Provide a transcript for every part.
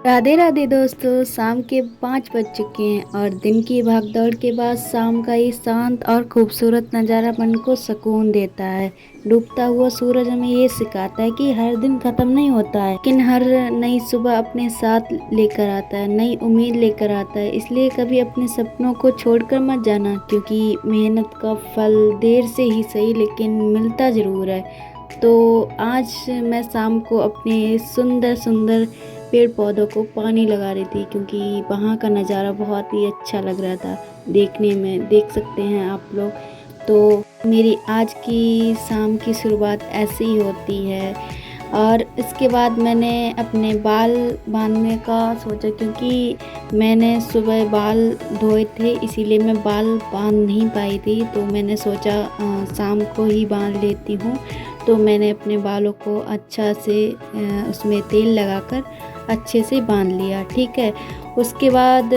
राधे राधे दोस्तों। शाम के 5 बज चुके हैं और दिन की भागदौड़ के बाद शाम का ये शांत और खूबसूरत नज़ारा मन को सुकून देता है। डूबता हुआ सूरज हमें ये सिखाता है कि हर दिन ख़त्म नहीं होता है, लेकिन हर नई सुबह अपने साथ लेकर आता है, नई उम्मीद लेकर आता है। इसलिए कभी अपने सपनों को छोड़कर मत जाना, क्योंकि मेहनत का फल देर से ही सही लेकिन मिलता ज़रूर है। तो आज मैं शाम को अपने सुंदर सुंदर पेड़ पौधों को पानी लगा रही थी, क्योंकि वहाँ का नज़ारा बहुत ही अच्छा लग रहा था देखने में। देख सकते हैं आप लोग। तो मेरी आज की शाम की शुरुआत ऐसे ही होती है। और इसके बाद मैंने अपने बाल बांधने का सोचा, क्योंकि मैंने सुबह बाल धोए थे, इसीलिए मैं बाल बांध नहीं पाई थी। तो मैंने सोचा शाम को ही बांध लेती हूँ। तो मैंने अपने बालों को अच्छा से उसमें तेल लगाकर अच्छे से बांध लिया। ठीक है। उसके बाद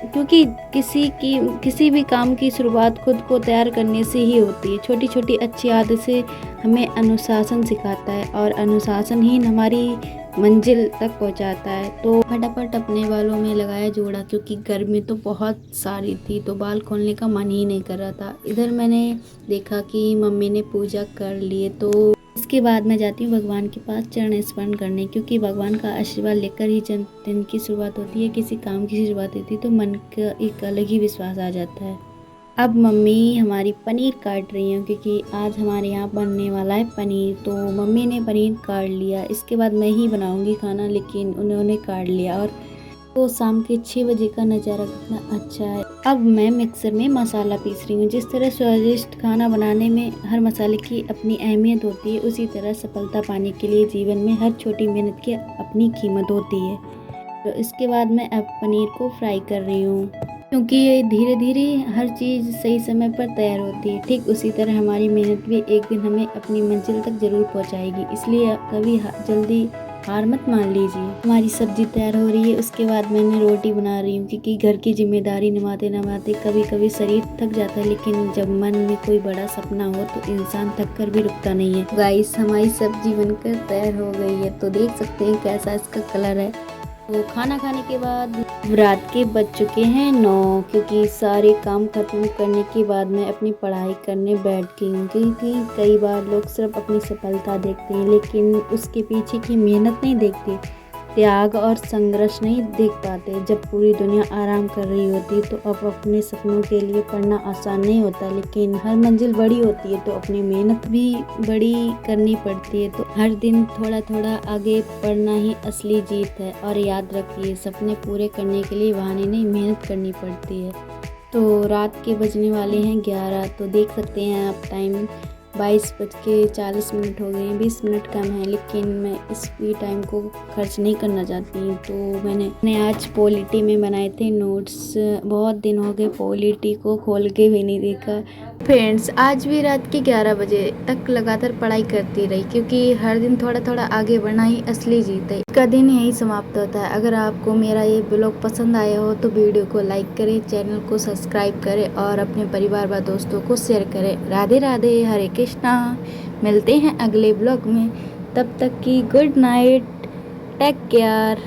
क्योंकि किसी भी काम की शुरुआत खुद को तैयार करने से ही होती है। छोटी छोटी अच्छी आदतें हमें अनुशासन सिखाता है और अनुशासन ही हमारी मंजिल तक पहुंचाता है। तो फटाफट अपने बालों में लगाया जोड़ा, क्योंकि गर्मी तो बहुत सारी थी, तो बाल खोलने का मन ही नहीं कर रहा था। इधर मैंने देखा कि मम्मी ने पूजा कर लिए, तो इसके बाद मैं जाती हूँ भगवान के पास चरण स्मरण करने, क्योंकि भगवान का आशीर्वाद लेकर ही दिन की शुरुआत होती है, किसी काम की शुरुआत होती है। तो मन का एक अलग ही विश्वास आ जाता है। अब मम्मी हमारी पनीर काट रही हैं, क्योंकि आज हमारे यहाँ बनने वाला है पनीर। तो मम्मी ने पनीर काट लिया। इसके बाद मैं ही बनाऊंगी खाना, लेकिन उन्होंने काट लिया। और तो शाम के 6 बजे का नज़ारा कितना अच्छा है। अब मैं मिक्सर में मसाला पीस रही हूँ। जिस तरह स्वादिष्ट खाना बनाने में हर मसाले की अपनी अहमियत होती है, उसी तरह सफलता पाने के लिए जीवन में हर छोटी मेहनत की अपनी कीमत होती है। तो इसके बाद मैं अब पनीर को फ्राई कर रही हूँ, क्योंकि ये धीरे धीरे हर चीज़ सही समय पर तैयार होती है। ठीक उसी तरह हमारी मेहनत भी एक दिन हमें अपनी मंजिल तक ज़रूर पहुँचाएगी। इसलिए कभी जल्दी हार मत मान लीजिए। हमारी सब्जी तैयार हो रही है। उसके बाद मैंने रोटी बना रही हूँ, क्योंकि घर की जिम्मेदारी निभाते निभाते कभी कभी शरीर थक जाता है, लेकिन जब मन में कोई बड़ा सपना हो तो इंसान थक कर भी रुकता नहीं है। गाइस, हमारी सब्जी बनकर तैयार हो गई है। तो देख सकते हैं कैसा इसका कलर है। तो खाना खाने के बाद रात के बज चुके हैं 9, क्योंकि सारे काम खत्म करने के बाद मैं अपनी पढ़ाई करने बैठ गई हूँ। क्योंकि कई बार लोग सिर्फ अपनी सफलता देखते हैं, लेकिन उसके पीछे की मेहनत नहीं देखते, त्याग और संघर्ष नहीं देख पाते। जब पूरी दुनिया आराम कर रही होती तो अब अपने सपनों के लिए पढ़ना आसान नहीं होता, लेकिन हर मंजिल बड़ी होती है तो अपनी मेहनत भी बड़ी करनी पड़ती है। तो हर दिन थोड़ा थोड़ा आगे बढ़ना ही असली जीत है। और याद रखिए, सपने पूरे करने के लिए बहाने नहीं, मेहनत करनी पड़ती है। तो रात के बजने वाले हैं 11। तो देख सकते हैं आप टाइम 22:40 हो गए हैं। 20 मिनट कम है, लेकिन मैं इस टाइम को खर्च नहीं करना चाहती हूँ। तो मैंने आज पॉलिटी में बनाए थे नोट्स। बहुत दिन हो गए पॉलिटी को खोल के भी नहीं देखा। फ्रेंड्स, आज भी रात के 11 बजे तक लगातार पढ़ाई करती रही, क्योंकि हर दिन थोड़ा थोड़ा आगे बढ़ना ही असली जीत है। इसका दिन यही समाप्त होता है। अगर आपको मेरा ये ब्लॉग पसंद आया हो तो वीडियो को लाइक करें, चैनल को सब्सक्राइब करें और अपने परिवार व दोस्तों को शेयर करें। राधे राधे, हरे कृष्णा। मिलते हैं अगले ब्लॉग में। तब तक की गुड नाइट, टेक केयर।